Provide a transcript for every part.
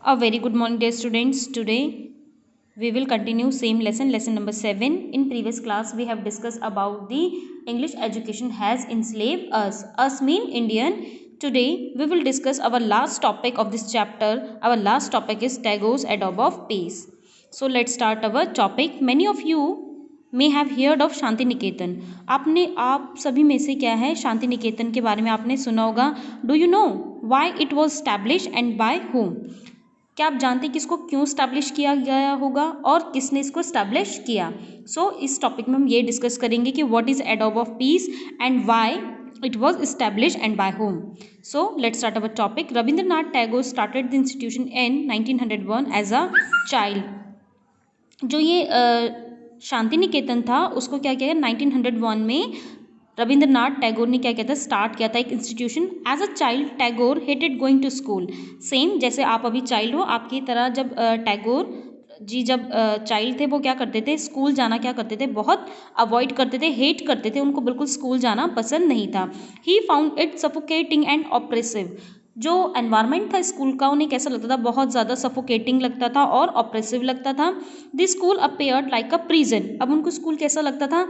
A very good morning, dear students. Today we will continue same lesson number 7. In previous class we have discussed about the English education has enslaved us. Us mean Indian. Today we will discuss our last topic of this chapter. Our last topic is Tagore's Adobe of Peace. So let's start our topic. Many of you may have heard of Shanti Niketan. आप सभी में से क्या है शांति निकेतन के बारे में आपने सुना होगा. Do you know why it was established and by whom? क्या आप जानते हैं कि इसको क्यों स्टैब्लिश किया गया होगा और किसने इसको स्टैब्लिश किया. सो इस टॉपिक में हम ये डिस्कस करेंगे कि what is adobe of peace and why it was established and by whom. So let's start our topic. Rabindranath Tagore started the institution in 1901 as a child. जो ये शांति निकेतन था उसको क्या किया 1901 में रविंद्रनाथ टैगोर ने क्या किया था स्टार्ट किया था एक institution. As a child Tagore hated going to school. Same जैसे आप अभी चाइल्ड हो आपकी तरह जब टैगोर जी जब चाइल्ड थे वो क्या करते थे स्कूल जाना क्या करते थे बहुत अवॉइड करते थे हेट करते थे. उनको बिल्कुल स्कूल जाना पसंद नहीं था. He found it suffocating and oppressive. जो एनवायरनमेंट था स्कूल का उन्हें कैसा लगता था बहुत ज़्यादा सफोकेटिंग लगता था और ऑप्रेसिव लगता था. This school appeared like a prison. अब उनको स्कूल कैसा लगता था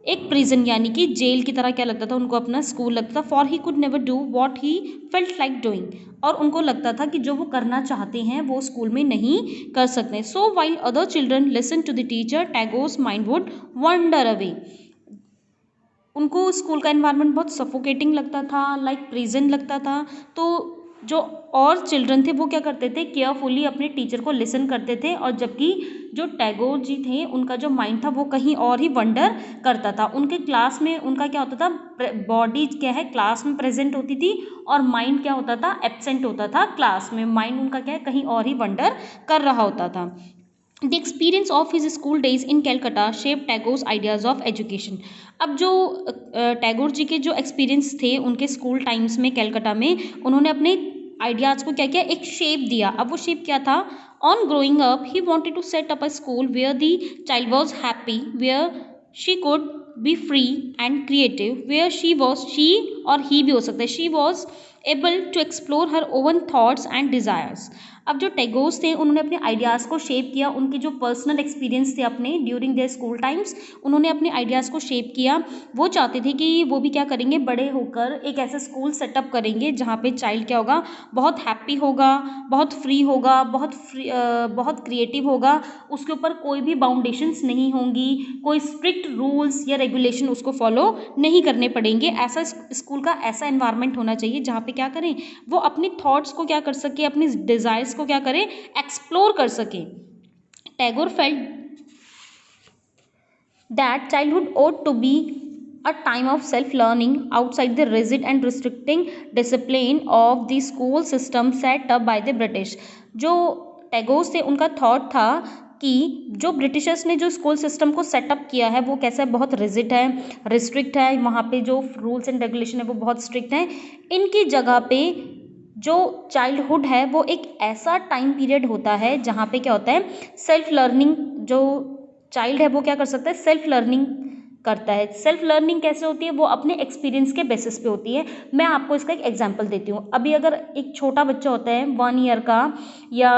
एक प्रिजन यानी कि जेल की तरह क्या लगता था उनको अपना स्कूल लगता था. For he could never do what he felt like doing. और उनको लगता था कि जो वो करना चाहते हैं वो स्कूल में नहीं कर सकते. So while other children listen to the teacher Tagore's mind would wander away. उनको स्कूल का एनवायरनमेंट बहुत सफोकेटिंग लगता था लाइक प्रिजन लगता था. तो जो और चिल्ड्रन थे वो क्या करते थे केयरफुली अपने टीचर को लिसन करते थे और जबकि जो टैगोर जी थे उनका जो माइंड था वो कहीं और ही वंडर करता था. उनके क्लास में उनका क्या होता था बॉडी क्या है क्लास में प्रेजेंट होती थी और माइंड क्या होता था एब्सेंट होता था क्लास में. माइंड उनका क्या है कहीं और ही वंडर कर रहा होता था. The experience of his school days in Calcutta shaped Tagore's ideas of education. अब जो टैगोर जी के जो एक्सपीरियंस थे उनके स्कूल टाइम्स में कलकत्ता में उन्होंने अपने आइडियाज़ को क्या किया एक शेप दिया. अब वो शेप क्या था on growing up he wanted to set up a school where the child was happy where she could be free and creative where she और ही भी हो सकता है she was able to explore her own thoughts and desires. अब जो Tagore's थे उन्होंने अपने आइडियाज़ को शेप किया. उनके जो पर्सनल एक्सपीरियंस थे अपने ड्यूरिंग देयर स्कूल टाइम्स उन्होंने अपने आइडियाज़ को शेप किया. वो चाहते थे कि वो भी क्या करेंगे बड़े होकर एक ऐसा स्कूल सेटअप करेंगे जहाँ पे चाइल्ड क्या होगा बहुत हैप्पी होगा बहुत फ्री होगा बहुत क्रिएटिव होगा. उसके ऊपर कोई भी बाउंडेशंस नहीं होंगी कोई स्ट्रिक्ट रूल्स या रेगुलेशन उसको फॉलो नहीं करने पड़ेंगे. ऐसा स्कूल का ऐसा एनवायरनमेंट होना चाहिए जहाँ पे क्या करें वो अपनी थॉट्स को क्या कर सके अपनी डिज़ायर्स को क्या करें एक्सप्लोर कर सके. Tagore felt that childhood ought to be a time of self learning outside the rigid and restricting discipline of the school system set up by the British. जो टैगोर थे उनका थॉट था कि जो ब्रिटिशर्स ने जो स्कूल सिस्टम को सेटअप किया है वो कैसा है बहुत रिजिड है रिस्ट्रिक्ट है. वहाँ पे जो रूल्स एंड रेगुलेशन है वो बहुत स्ट्रिक्ट हैं. इनकी जगह पे जो चाइल्डहुड है वो एक ऐसा टाइम पीरियड होता है जहाँ पे क्या होता है सेल्फ लर्निंग. जो चाइल्ड है वो क्या कर सकता है सेल्फ लर्निंग करता है. सेल्फ लर्निंग कैसे होती है वो अपने एक्सपीरियंस के बेसिस पे होती है. मैं आपको इसका एक एग्जांपल देती हूँ. अभी अगर एक छोटा बच्चा होता है 1 ईयर का या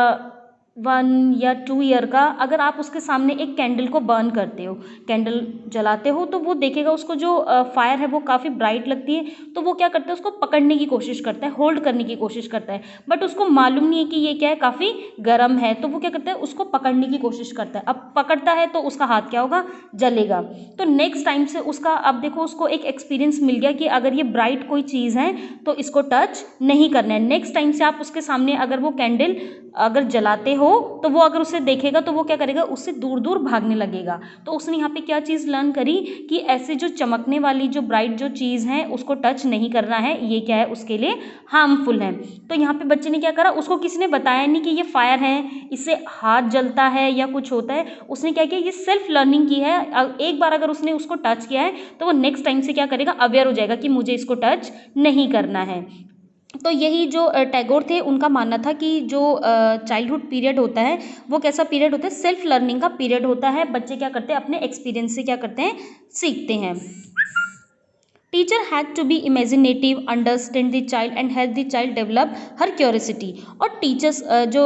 1 या 2 ईयर का अगर आप उसके सामने एक कैंडल को बर्न करते हो कैंडल जलाते हो तो वो देखेगा उसको जो फायर है वो काफ़ी ब्राइट लगती है तो वो क्या करता है उसको पकड़ने की कोशिश करता है होल्ड करने की कोशिश करता है. बट उसको मालूम नहीं है कि ये क्या है काफ़ी गर्म है तो वो क्या करता है उसको पकड़ने की कोशिश करता है. अब पकड़ता है तो उसका हाथ क्या होगा जलेगा. तो नेक्स्ट टाइम से उसका अब देखो उसको एक एक्सपीरियंस मिल गया कि अगर ये ब्राइट कोई चीज़ है तो इसको टच नहीं करना है. नेक्स्ट टाइम से आप उसके सामने अगर वो कैंडल अगर जलाते हो तो वो अगर उसे देखेगा तो वो क्या करेगा उससे दूर दूर भागने लगेगा. तो उसने यहाँ पे क्या चीज़ लर्न करी कि ऐसे जो चमकने वाली जो ब्राइट जो चीज़ है उसको टच नहीं करना है ये क्या है उसके लिए हार्मफुल है. तो यहाँ पे बच्चे ने क्या करा उसको किसी ने बताया नहीं कि ये फायर है इससे हाथ जलता है या कुछ होता है. उसने क्या किया ये सेल्फ लर्निंग की है. एक बार अगर उसने उसको टच किया है तो वो नेक्स्ट टाइम से क्या करेगा अवेयर हो जाएगा कि मुझे इसको टच नहीं करना है. तो यही जो टैगोर थे उनका मानना था कि जो चाइल्डहुड पीरियड होता है वो कैसा पीरियड होता है सेल्फ लर्निंग का पीरियड होता है. बच्चे क्या करते हैं अपने एक्सपीरियंस से क्या करते हैं सीखते हैं. Teacher had to be imaginative, understand the child and help the child develop her curiosity. और टीचर्स जो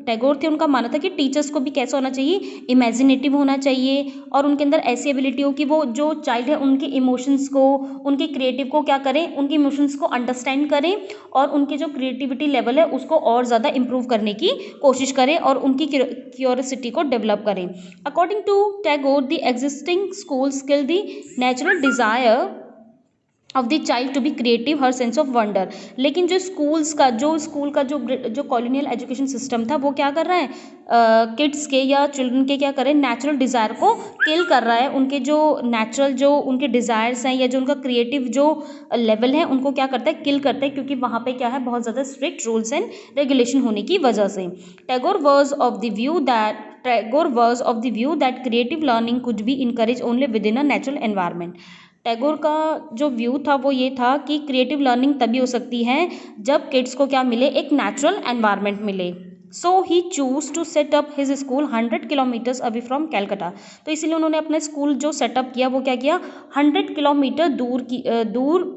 टैगोर थे उनका मानना था कि टीचर्स को भी कैसा होना चाहिए, इमेजिनेटिव होना चाहिए और उनके अंदर ऐसी एबिलिटी हो कि वो जो चाइल्ड है उनके इमोशंस को, उनके क्रिएटिव को क्या करें, उनके इमोशंस को अंडरस्टैंड करें और उनके जो क्रिएटिविटी लेवल है उसको और ज़्यादा इंप्रूव करने की कोशिश करें और उनकी क्यूरियोसिटी को डेवलप करें। According to Tagore the existing school skill the natural desire of the child to be creative, her sense of wonder. लेकिन जो स्कूल का जो कॉलोनियल एजुकेशन सिस्टम था वो क्या कर रहा है, किड्स के या चिल्ड्रन के क्या कर रहे हैं, नेचुरल डिज़ायर को किल कर रहा है। उनके जो नेचुरल जो उनके डिज़ायर्स हैं या जो उनका क्रिएटिव जो लेवल है उनको क्या करता है, किल करता है, क्योंकि वहाँ पे क्या है, बहुत ज़्यादा स्ट्रिक्ट रूल्स एंड रेगुलेशन होने की वजह से। Tagore was of the view that creative learning could be encourage only with in a natural environment. Tagore का जो व्यू था वो ये था कि क्रिएटिव लर्निंग तभी हो सकती है जब किड्स को क्या मिले, एक नेचुरल एनवायरनमेंट मिले। So he choose to set up his school 100 kilometers away from Calcutta. तो इसीलिए उन्होंने अपना स्कूल जो सेटअप किया वो क्या किया, 100 किलोमीटर दूर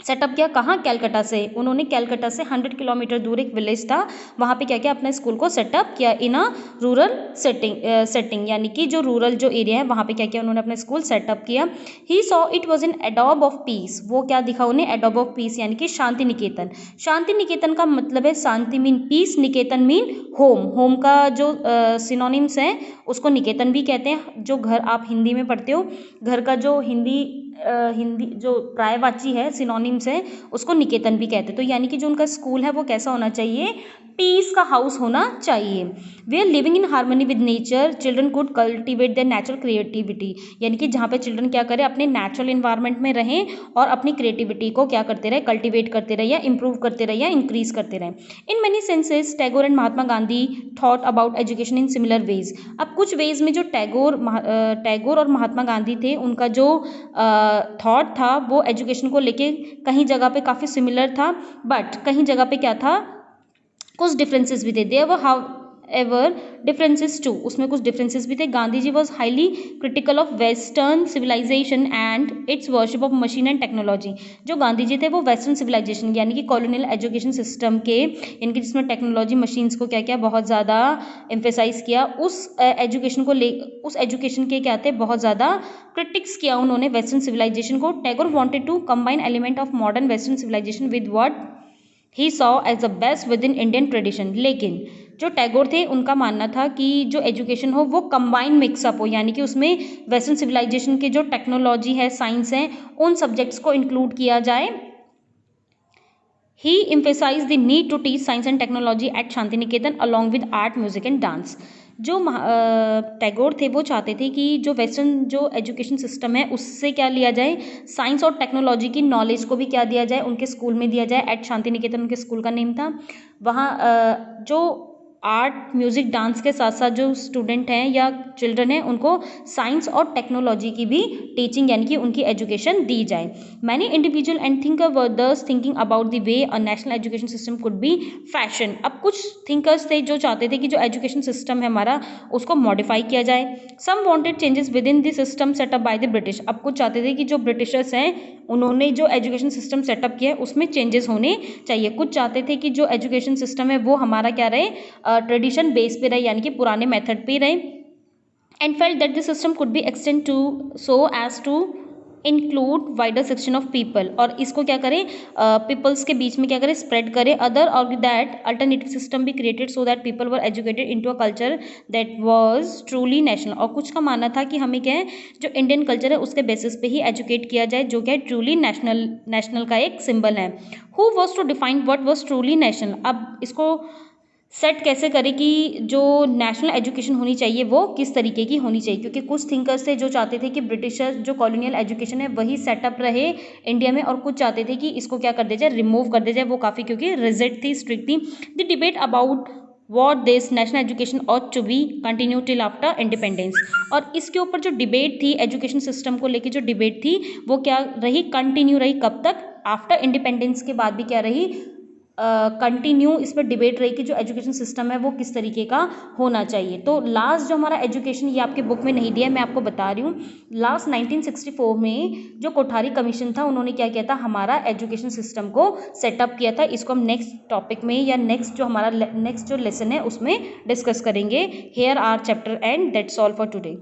सेटअप किया। कहाँ, कैलकाटा से। उन्होंने कैलकाटा से 100 किलोमीटर दूर एक विलेज था, वहाँ पे क्या किया, अपने स्कूल को सेटअप किया इन अ रूरल सेटिंग, यानी कि जो रूरल जो एरिया है वहाँ पे क्या किया, उन्होंने अपना स्कूल सेटअप किया। He saw it was an Adobe of peace. वो क्या दिखा उन्हें, एडॉब ऑफ पीस, यानी कि शांति निकेतन। शांति निकेतन का मतलब है, शांति मीन पीस, निकेतन मीन होम। होम का जो सिनोनिम्स हैं उसको निकेतन भी कहते हैं। जो घर आप हिंदी में पढ़ते हो, घर का जो हिंदी जो पर्यायवाची है, सिनोनिम्स है, उसको निकेतन भी कहते हैं। तो यानी कि जो उनका स्कूल है वो कैसा होना चाहिए, पीस का हाउस होना चाहिए। We are living in harmony with nature, children could cultivate their natural creativity, यानी कि जहाँ पे चिल्ड्रन क्या करें, अपने नेचुरल इन्वायरमेंट में रहें और अपनी क्रिएटिविटी को क्या करते रहे, कल्टिवेट करते रहे या इंप्रूव करते रहे या इंक्रीज करते रहे। In many senses Tagore and Mahatma Gandhi thought about education in similar ways. अब कुछ वेज में जो टैगोर और महात्मा गांधी थे उनका जो थॉट था वो एजुकेशन को लेके कहीं जगह पे काफ़ी सिमिलर था, बट कहीं जगह पे क्या था, कुछ डिफरेंसेस भी थे। There were however differences too, उसमें कुछ डिफरेंसेस भी थे। Gandhi ji was highly critical of western civilization and its worship of machine and technology. जो गांधी जी थे वो वेस्टर्न सिविलाइजेशन यानी कि कॉलोनियल एजुकेशन सिस्टम के, इनके जिसमें टेक्नोलॉजी मशीन्स को क्या किया, बहुत ज़्यादा एम्फेसाइज किया। उस एजुकेशन के क्या थे, बहुत ज़्यादा क्रिटिक्स किया उन्होंने वेस्टर्न सिविलाइजेशन को। Tagore wanted to combine element of modern western civilization with what he saw as the best within Indian tradition. लेकिन जो टैगोर थे उनका मानना था कि जो एजुकेशन हो वो कंबाइन मिक्सअप हो, यानी कि उसमें वेस्टर्न सिविलाइजेशन के जो टेक्नोलॉजी है, साइंस है, उन सब्जेक्ट्स को इंक्लूड किया जाए। He emphasized the need to teach science and technology at Shantiniketan along with art, music and dance. जो टैगोर थे वो चाहते थे कि जो वेस्टर्न जो एजुकेशन सिस्टम है उससे क्या लिया जाए, साइंस और टेक्नोलॉजी की नॉलेज को भी क्या दिया जाए, उनके स्कूल में दिया जाए। एट शांति निकेतन उनके स्कूल का नेम था। वहाँ जो आर्ट, म्यूज़िक, डांस के साथ साथ जो स्टूडेंट हैं या चिल्ड्रन हैं उनको साइंस और टेक्नोलॉजी की भी टीचिंग यानी कि उनकी एजुकेशन दी जाए। मैनी इंडिविजुअल एंड थिंकर वर दस thinking about the way a national education system could B fashion. अब कुछ थिंकर्स थे जो चाहते थे कि जो एजुकेशन सिस्टम है हमारा उसको मॉडिफाई किया जाए। Some wanted changes within the system setup by the British. अब कुछ चाहते थे कि जो ब्रिटिशर्स हैं उन्होंने जो एजुकेशन सिस्टम सेटअप किया है उसमें चेंजेस होने चाहिए। कुछ चाहते थे कि जो एजुकेशन सिस्टम है वो हमारा क्या रहे, ट्रेडिशन बेस पे रहे, यानी कि पुराने मेथड पे रहे। And felt that the system could be extend to so as to include wider section of people, और इसको क्या करें, पीपल्स के बीच में क्या करें, स्प्रेड करें। अदर और दैट अल्टरनेटिव सिस्टम भी created so that people were educated into a culture that was truly national. और कुछ का मानना था कि हमें क्या है, जो इंडियन कल्चर है उसके बेसिस पे ही एजुकेट किया जाए, जो क्या है ट्रूली नेशनल का एक सिंबल है। Who was to define what was truly national. अब इसको सेट कैसे करें कि जो नेशनल एजुकेशन होनी चाहिए वो किस तरीके की होनी चाहिए, क्योंकि कुछ थिंकर्स थे जो चाहते थे कि ब्रिटिशर्स जो कॉलोनियल एजुकेशन है वही सेटअप रहे इंडिया में, और कुछ चाहते थे कि इसको क्या कर दिया जाए, रिमूव कर दिया जाए। वो काफ़ी क्योंकि रिजिड थी, स्ट्रिक्ट थी। The debate about what this national education ought to be continue till after independence. और इसके ऊपर जो डिबेट थी एजुकेशन सिस्टम को लेकर, जो डिबेट थी वो क्या रही, कंटिन्यू रही। कब तक, आफ्टर इंडिपेंडेंस के बाद भी क्या रही, कंटिन्यू इस पर डिबेट रही कि जो एजुकेशन सिस्टम है वो किस तरीके का होना चाहिए। तो लास्ट जो हमारा एजुकेशन, ये आपके बुक में नहीं दिया है, मैं आपको बता रही हूँ। लास्ट 1964 में जो कोठारी कमीशन था, उन्होंने क्या किया था, हमारा एजुकेशन सिस्टम को सेटअप किया था। इसको हम नेक्स्ट टॉपिक में या नेक्स्ट जो हमारा नेक्स्ट जो लेसन है उसमें डिस्कस करेंगे। Here are chapter and that's all for today.